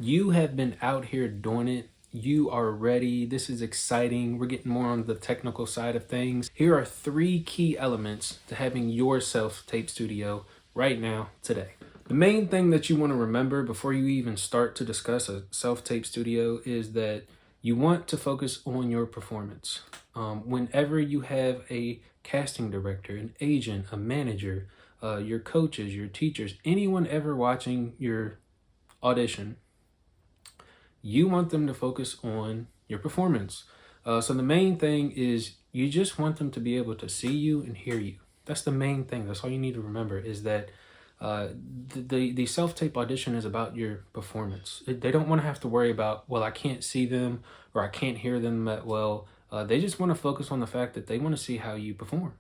You have been out here doing it. You are ready. This is exciting. We're getting more on the technical side of things. Here are 3 key elements to having your self-tape studio right now, today. The main thing that you want to remember before you even start to discuss a self-tape studio is that you want to focus on your performance. Whenever you have a casting director, an agent, a manager, your coaches, your teachers, anyone ever watching your audition, you want them to focus on your performance. So the main thing is you just want them to be able to see you and hear you. That's the main thing. That's all you need to remember is that the self-tape audition is about your performance. They don't want to have to worry about, well, I can't see them or I can't hear them that well. They just want to focus on the fact that they want to see how you perform.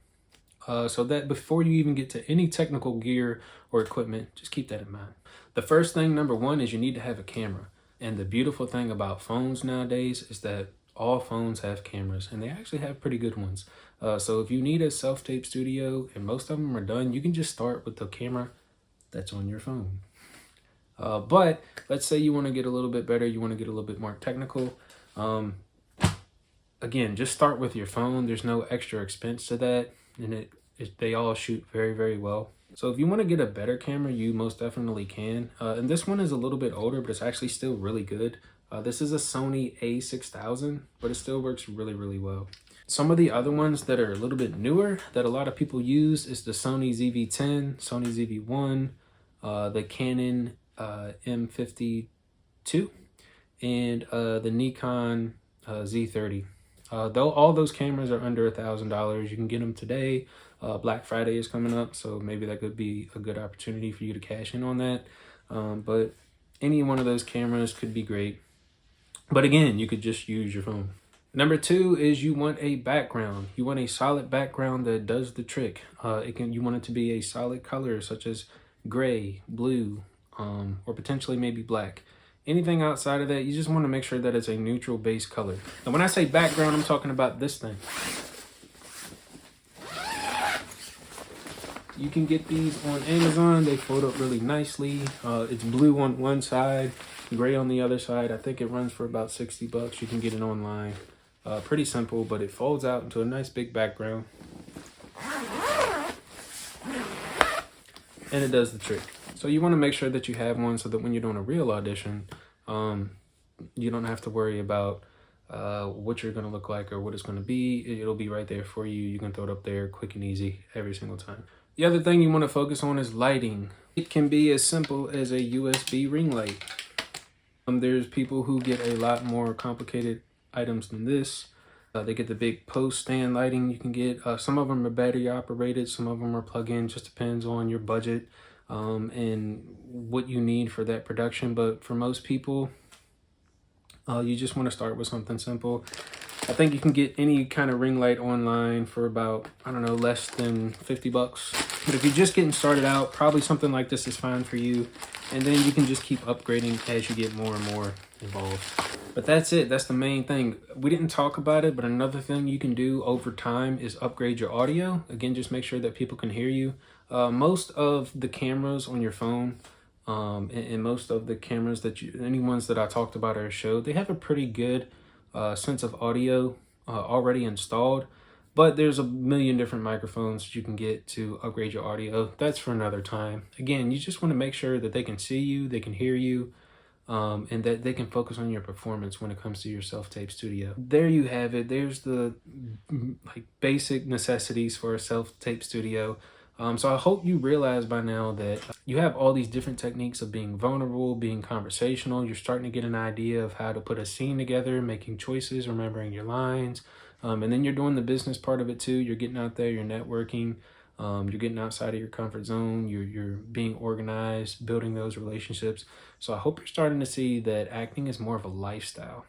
So that before you even get to any technical gear or equipment, just keep that in mind. The first thing, number 1, is you need to have a camera. And the beautiful thing about phones nowadays is that all phones have cameras, and they actually have pretty good ones. So if you need a self-tape studio, and most of them are done, you can just start with the camera that's on your phone. But let's say you want to get a little bit better, you want to get a little bit more technical. Again, just start with your phone. There's no extra expense to that, and they all shoot very, very well. So if you want to get a better camera, you most definitely can. And this one is a little bit older, but it's actually still really good. This is a Sony A6000, but it still works really, really well. Some of the other ones that are a little bit newer that a lot of people use is the Sony ZV-10, Sony ZV-1, the Canon M52, and the Nikon Z30. Though all those cameras are under $1,000, you can get them today. Black Friday is coming up, so maybe that could be a good opportunity for you to cash in on that. But any one of those cameras could be great. But again, you could just use your phone. Number 2 is you want a background. You want a solid background that does the trick. You want it to be a solid color such as gray, blue, or potentially maybe black. Anything outside of that, you just want to make sure that it's a neutral base color. And when I say background, I'm talking about this thing. You can get these on Amazon. They fold up really nicely. It's blue on one side, gray on the other side. I think it runs for about $60. You can get it online. Pretty simple, but it folds out into a nice big background. And it does the trick. So you want to make sure that you have one so that when you're doing a real audition, you don't have to worry about what you're going to look like or what it's going to be. It'll be right there for you. You can throw it up there quick and easy every single time. The other thing you want to focus on is lighting. It can be as simple as a USB ring light. There's people who get a lot more complicated items than this. They get the big post stand lighting you can get. Some of them are battery operated, some of them are plug-in, just depends on your budget and what you need for that production. But for most people, you just want to start with something simple. I think you can get any kind of ring light online for about, I don't know, less than $50. But if you're just getting started out, probably something like this is fine for you. And then you can just keep upgrading as you get more and more involved. But that's it. That's the main thing. We didn't talk about it, but another thing you can do over time is upgrade your audio. Again, just make sure that people can hear you. Most of the cameras on your phone and most of the cameras any ones that I talked about or showed, they have a pretty good sense of audio already installed. But there's a million different microphones you can get to upgrade your audio. That's for another time. Again, you just want to make sure that they can see you, they can hear you, and that they can focus on your performance when it comes to your self-tape studio. There you have it. There's the basic necessities for a self-tape studio. So I hope you realize by now that you have all these different techniques of being vulnerable, being conversational. You're starting to get an idea of how to put a scene together, making choices, remembering your lines. And then you're doing the business part of it too. You're getting out there, you're networking, you're getting outside of your comfort zone, you're being organized, building those relationships. So I hope you're starting to see that acting is more of a lifestyle.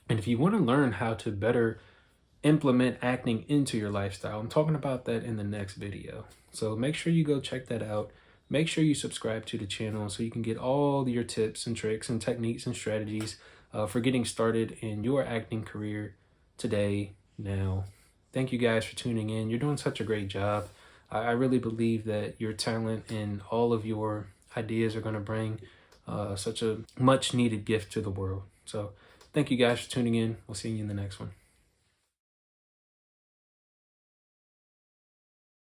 And if you want to learn how to better implement acting into your lifestyle, I'm talking about that in the next video. So make sure you go check that out. Make sure you subscribe to the channel so you can get all your tips and tricks and techniques and strategies for getting started in your acting career today. Now, thank you guys for tuning in. You're doing such a great job. I really believe that your talent and all of your ideas are going to bring such a much needed gift to the world. So thank you guys for tuning in. We'll see you in the next one.